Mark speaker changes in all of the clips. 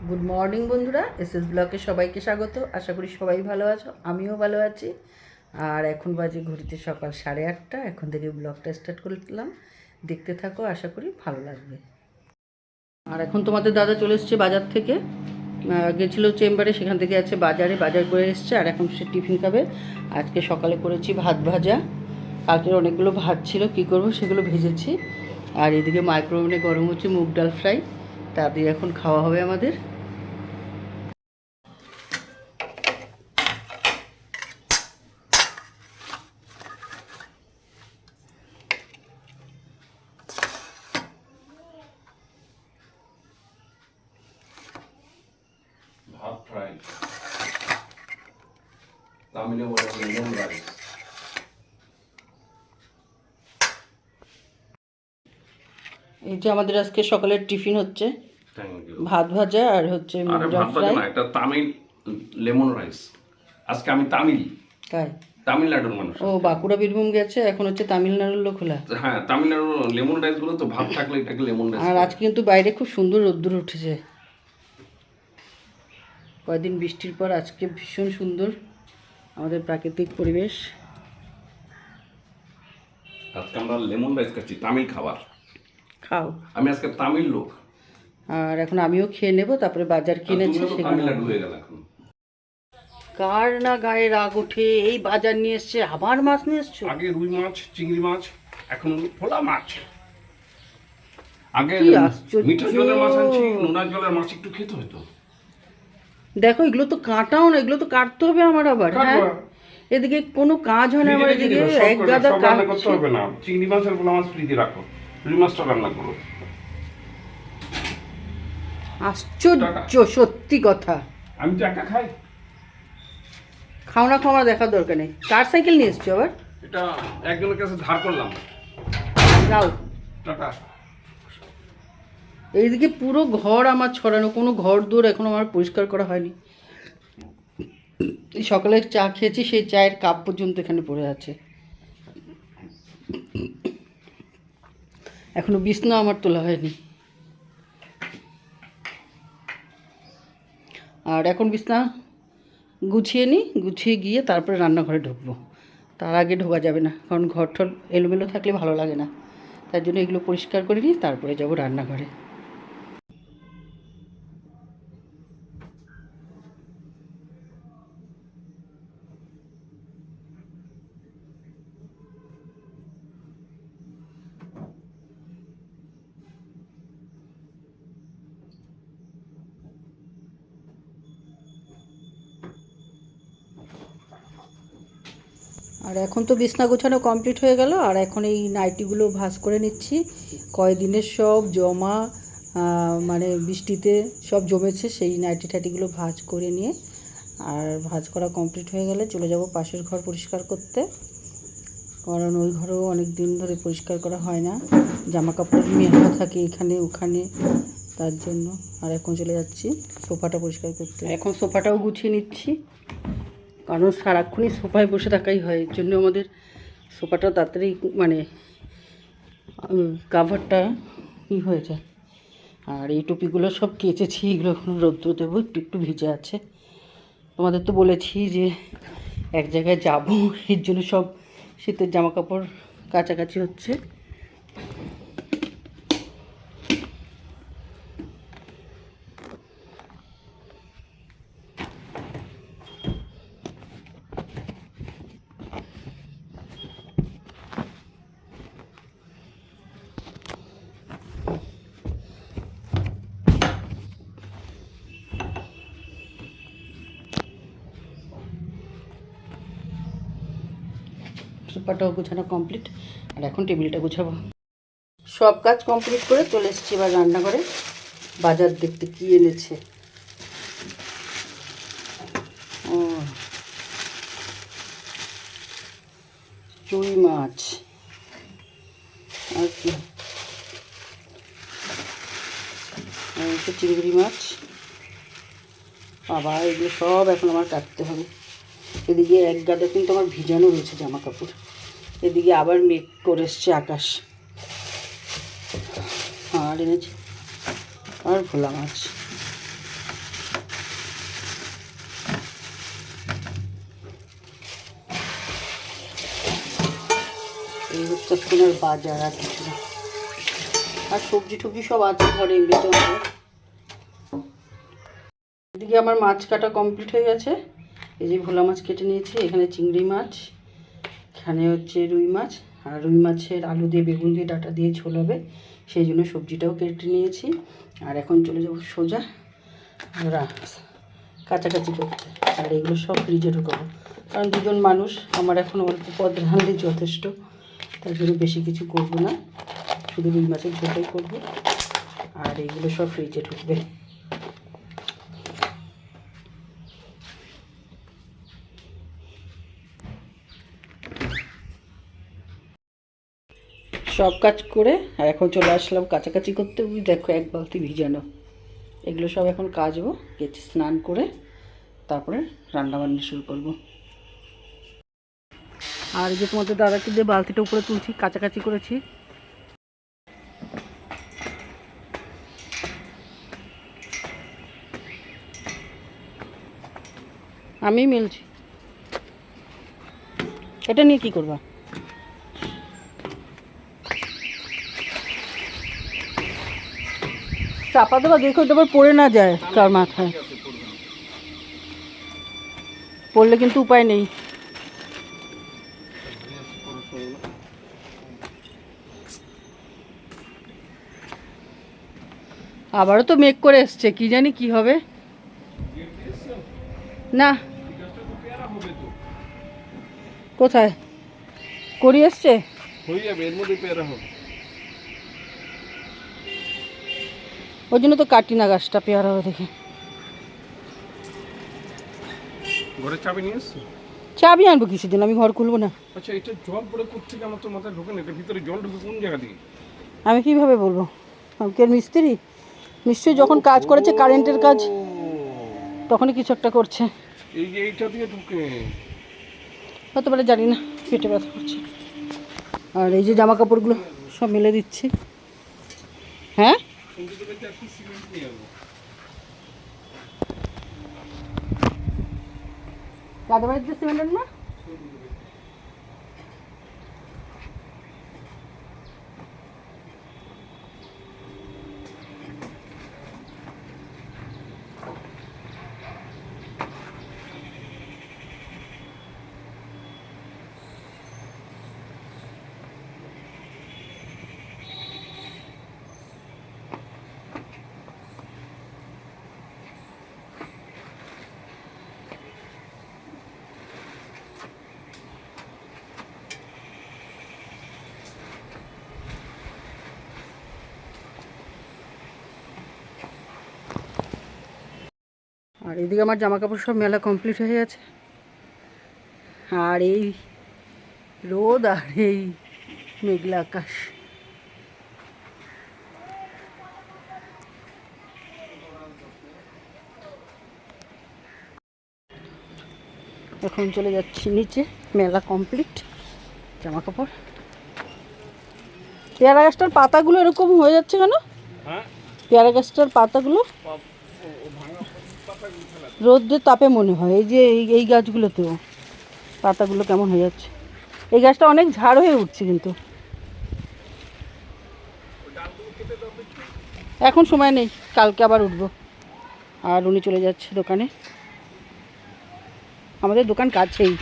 Speaker 1: Good morning বন্ধুরা, SS ব্লগে সবাইকে স্বাগত। আশা করি সবাই ভালো আছো, আমিও ভালো আছি। আর এখন বাজে ঘড়িতে সকাল 8:30। এখন থেকে ব্লগটা স্টার্ট করলাম, দেখতে থাকো, আশা করি ভালো লাগবে। আর এখন তোমাদের দাদা চলে এসছে বাজার থেকে, গেছিলো চেম্বারে, সেখান থেকে আছে বাজারে, বাজার করে এসছে। আর এখন সে টিফিন খাবে। আজকে সকালে করেছি ভাত ভাজা, কালকের অনেকগুলো ভাত ছিল, কী করবো সেগুলো ভেজেছি। আর এদিকে মাইক্রোওভেনে গরম হচ্ছে মুগ ডাল ফ্রাই, তা দিয়ে এখন খাওয়া হবে আমাদের।
Speaker 2: ভাত ফ্রাই, তামিলে বলে লেমন রাইস।
Speaker 1: এই যে আমাদের আজকে সকালের টিফিন হচ্ছে
Speaker 2: থ্যাংক ইউ।
Speaker 1: ভাত ভাজা আর হচ্ছে মুগ
Speaker 2: আরে
Speaker 1: ডাল
Speaker 2: ভাত ভাজা
Speaker 1: ফ্রাই।
Speaker 2: না, এটা তামিল লেমন রাইস। আজকে আমি তামিল,
Speaker 1: তাই?
Speaker 2: তামিলনাড়ুর মানুষ।
Speaker 1: ও বাঁকুড়া বীরভূম গেছে, এখন হচ্ছে তামিলনাড়ুর লোক হলা।
Speaker 2: হ্যাঁ, তামিলনাড়ুর লেমন রাইস গুলো তো ভাত থাকলে এটাকে লেমন রাইস।
Speaker 1: আর আজকে কিন্তু বাইরে খুব সুন্দর রোদ্দুর উঠেছে, কয়েকদিন বৃষ্টির পর আজকে ভীষণ সুন্দর আমাদের প্রাকৃতিক পরিবেশ।
Speaker 2: আজকে আমরা লেমন রাইস খাচ্ছি, তামিল খাবার।
Speaker 1: খাও।
Speaker 2: আমি আজকে তামিল লোক।
Speaker 1: আর এখন আমিও খেয়ে নেব, তারপরে বাজার কিনেছি সেগুলো।
Speaker 2: তামিলনাড়ু হয়ে গেল এখন।
Speaker 1: কার না গায়ে রাগ ওঠে, এই বাজার নিয়ে এসছে, আবার মাছ নিয়ে এসছো।
Speaker 2: আগে রুই মাছ, চিংড়ি মাছ, এখন ভোলা মাছ। আগে
Speaker 1: কি আশ্চর্য!
Speaker 2: মিঠা জলের মাছ আনছি, নোনা জলের মাছ একটু খেতে হতো।
Speaker 1: দেখো, এগুলো তো কাটাও না, এগুলো তো কাটতে হবে আমার আবার। হ্যাঁ, এদিকে কোনো কাজ হয় না আমার, এদিকে এক গাদা কাজ
Speaker 2: করতে হবে না। চিংড়ি মাছ আর ভোলা মাছ ফ্রিজে রাখো, রুই মাছটা রান্না করো।
Speaker 1: আশ্চর্য, সত্যি কথা।
Speaker 2: আমি তো একা খাই।
Speaker 1: খাও না, খাওয়া দেখার দরকার নেই। কার সাইকেল নিয়ে এসছো আবার?
Speaker 2: এটা একজনের কাছে ধার করলাম।
Speaker 1: যাও।
Speaker 2: টাটা।
Speaker 1: এইদিকে পুরো ঘর আমার ছড়ানো, কোনো ঘর দূর এখন আমার পরিষ্কার করা হয়নি। সকালে চা খেয়েছি, সেই চায়ের কাপ পর্যন্ত এখানে পড়ে আছে। এখনো বিছনা আমার তোলা হয়নি। আর এখন বিছনা গুছিয়ে নিই, গুছিয়ে গিয়ে তারপরে রান্নাঘরে ঢুকবো। তার আগে ঢোকা যাবে না, কারণ ঘর ঠর এলোমেলো থাকলে ভালো লাগে না। তার জন্য এগুলো পরিষ্কার করে নিই, তারপরে যাব রান্নাঘরে। আর এখন তো বিছনা গোছানো কমপ্লিট হয়ে গেল। আর এখন এই নাইটিগুলো ভাঁজ করে নিচ্ছি, কয়দিনের সব জমা, মানে বৃষ্টিতে সব জমেছে, সেই নাইটি টাইটিগুলো ভাঁজ করে নিয়ে, আর ভাঁজ করা কমপ্লিট হয়ে গেলে চলে যাব পাশের ঘর পরিষ্কার করতে, কারণ ওই ঘরেও অনেক দিন ধরে পরিষ্কার করা হয় না, জামা কাপড় মেলা থাকে এখানে ওখানে, তার জন্য। আর এখন চলে যাচ্ছি সোফাটা পরিষ্কার করতে। এখন সোফাটাও গুছিয়ে নিচ্ছি, কারণ সারাক্ষণই সোফায় বসে থাকাই হয়, এর জন্য আমাদের সোফাটা তাড়াতাড়ি মানে কাভারটা ই হয়ে যায়। আর এই টুপিগুলো সব কেচেছি, এগুলো এখন রৌদ্র দেবো, একটু একটু ভিজে আছে। তোমাদের তো বলেছি যে এক জায়গায় যাব, এর জন্য সব শীতের জামা কাপড় কাছাকাছি হচ্ছে। সোফাটাও গোছানো কমপ্লিট, আর এখন টেবিলটা গোছাবো। সব কাজ কমপ্লিট করে চলে এসেছি এবার রান্নাঘরে, বাজার দেখতে কী এনেছে। ও, চুই মাছ আর কি, চিংড়ি মাছ। বাবা, এগুলো সব এখন আমার কাটতে হবে। এদিকে এক গাদা কিন্তু আমার ভিজানো রয়েছে জামা কাপড়, এদিকে আবার মেঘ করে এসছে আকাশ। আর এনেছি আর ভোলা মাছ। তখন আর বাজার আর কিছু না। আর সবজি টবজি সব আছে ঘরে, এমনিতে হবে। এদিকে আমার মাছ কাটা কমপ্লিট হয়ে গেছে। এই যে ভোলা মাছ কেটে নিয়েছি, এখানে চিংড়ি মাছ, এখানে হচ্ছে রুই মাছ। আর রুই মাছের আলু দিয়ে বেগুন দিয়ে ডাঁটা দিয়ে ঝোল হবে, সেই জন্য সবজিটাও কেটে নিয়েছি। আর এখন চলে যাবো সোজা কাছাকাছি করতে। আর এগুলো সব ফ্রিজে ঢুকাবো, কারণ দুজন মানুষ, আমার এখন অল্প পদ রাঁধলেই যথেষ্ট। তার জন্য বেশি কিছু করব না, শুধু রুই মাছের ঝোলটাই করবো। আর এইগুলো সব ফ্রিজে ঢুকবে। সব কাজ করে আর এখন চলে আসলাম কাছাকাছি করতে। দেখো এক বালতি ভিজানো, এগুলো সব এখন কাচবো, কেচে স্নান করে তারপরে রান্নাবান্না শুরু করব। আর যে তোমাদের দাদাকে দিয়ে বালতিটা উপরে তুলছি, কাছাকাছি করেছি। আমি মিলছি, এটা নিয়ে কি করবা? চাপা দেবা, দেখো তারপর পড়ে না যায় কার মাথায়। পড়লে কিন্তু উপায় নেই। আবারও তো মেঘ করে এসছে, কি জানি কি হবে। না, কোথায় করি এসছে? ওই জন্য তো কাটি না গাছটা, পেয়ারা হবে দেখে।
Speaker 2: ঘরের চাবি নিয়ে এসছো?
Speaker 1: চাবি আনবো কিসের জন্য, আমি ঘর খুলবো না।
Speaker 2: আচ্ছা, এটা জল পড়ে কোত্থেকে আমার তো মাথায় ঢোকে না, এটা ভিতরে জল ঢুকে কোন জায়গা থেকে?
Speaker 1: আমি কিভাবে বলবো? আমি কি আর মিস্ত্রি? নিশ্চয়ই যখন কাজ করেছে কারেন্টের কাজ, তখনই কিছু একটা করছে।
Speaker 2: এই যে এইটা দিয়ে ঢুকে
Speaker 1: হতে পারে, জানি না, পেটে ব্যথা করছে। আর এই যে জামা কাপড়গুলো সব মেলে দিচ্ছি। হ্যাঁ, দাদা বাড়িতে সিমেন্ট না। আর এদিকে আমার জামা কাপড় সব মেলা কমপ্লিট হয়ে গেছে। আর এই রোদ আর এই মেঘলা আকাশ। এখন চলে যাচ্ছি নিচে, মেলা কমপ্লিট, জামা কাপড়। পেয়ারা গাছটার পাতাগুলো এরকম হয়ে যাচ্ছে কেন? পেয়ারা গাছটার পাতাগুলো রোদ্রের তাপে মনে হয়, এই যে এই গাছগুলোতেও পাতাগুলো কেমন হয়ে যাচ্ছে। এই গাছটা অনেক ঝাড় হয়ে উঠছে, কিন্তু এখন সময় নেই, কালকে আবার উঠবো। আর উনি চলে যাচ্ছে দোকানে, আমাদের দোকান কাছেই,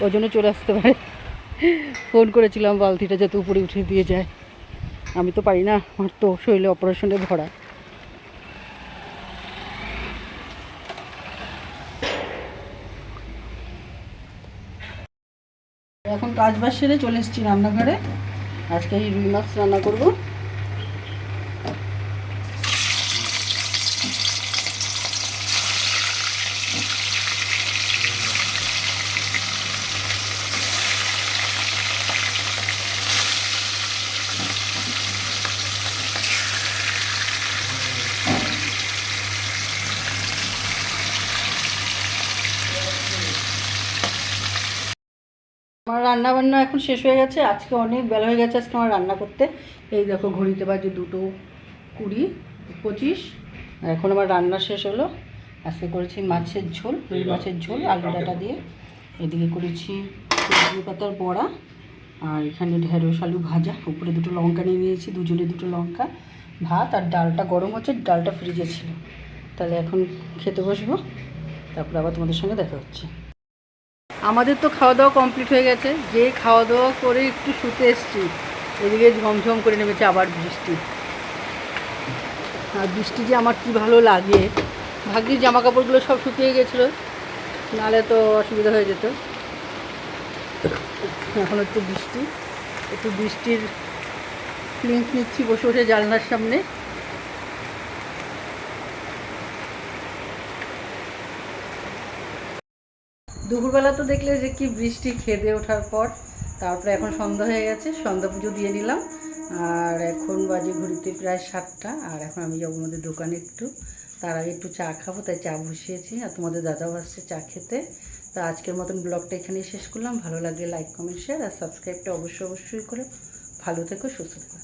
Speaker 1: ওই জন্য চলে আসতে পারে। ফোন করেছিলাম বালতিটা যাতে উপরে উঠে দিয়ে যায়, আমি তো পারি না, আমার তো শরীরে অপারেশনে ভরা। এখন কাজ বাজ সেরে চলে এসেছি রান্নাঘরে। আজকে এই রুই মাছ রান্না করব। আমার রান্না বান্না এখন শেষ হয়ে গেছে, আজকে অনেক বেলা হয়ে গেছে আজকে আমার রান্না করতে। এই দেখো ঘড়িতে বাজে 2:20 আর এখন আমার রান্না শেষ হলো। আজকে করেছি মাছের ঝোল, রুই মাছের ঝোল আলু ডাঁটা দিয়ে। এদিকে করেছি সবজি পাতার বড়া, আর এখানে ঢেঁড়স আলু ভাজা, উপরে দুটো লঙ্কা নিয়ে নিয়েছি, দুজনে দুটো লঙ্কা, ভাত, আর ডালটা গরম হচ্ছে, ডালটা ফ্রিজে ছিল। তাহলে এখন খেতে বসবো, তারপর আবার তোমাদের সঙ্গে দেখা হচ্ছে। আমাদের তো খাওয়া দাওয়া কমপ্লিট হয়ে গেছে, যে খাওয়া দাওয়া করে একটু শুতে এসছি, এদিকে ঝমঝম করে নেমেছে আবার বৃষ্টি। আর বৃষ্টি যে আমার কি ভালো লাগে, ভাগ্যিস জামা কাপড়গুলো সব শুকিয়ে গেছিলো, নাহলে তো অসুবিধা হয়ে যেত। এখন একটু বৃষ্টির ফিলিংস নিচ্ছি বসে বসে জানলার সামনে। দুপুরবেলা তো দেখলে যে কি বৃষ্টি, খেদে ওঠার পর। তারপরে এখন সন্ধ্যা হয়ে গেছে, সন্ধ্যা পুজো দিয়ে নিলাম। আর এখন বাজে ঘড়িতে প্রায় 7টা। আর এখন আমি যাবো আমাদের দোকানে একটু, তার আগে একটু চা খাবো, তাই চা বসিয়েছি। আর তোমাদের দাদাও আসছে চা খেতে। তা আজকের মতন ব্লগটা এখানেই শেষ করলাম। ভালো লাগলে লাইক, কমেন্ট, শেয়ার আর সাবস্ক্রাইবটা অবশ্যই করে। ভালো থেকো, সুস্থ থেকো।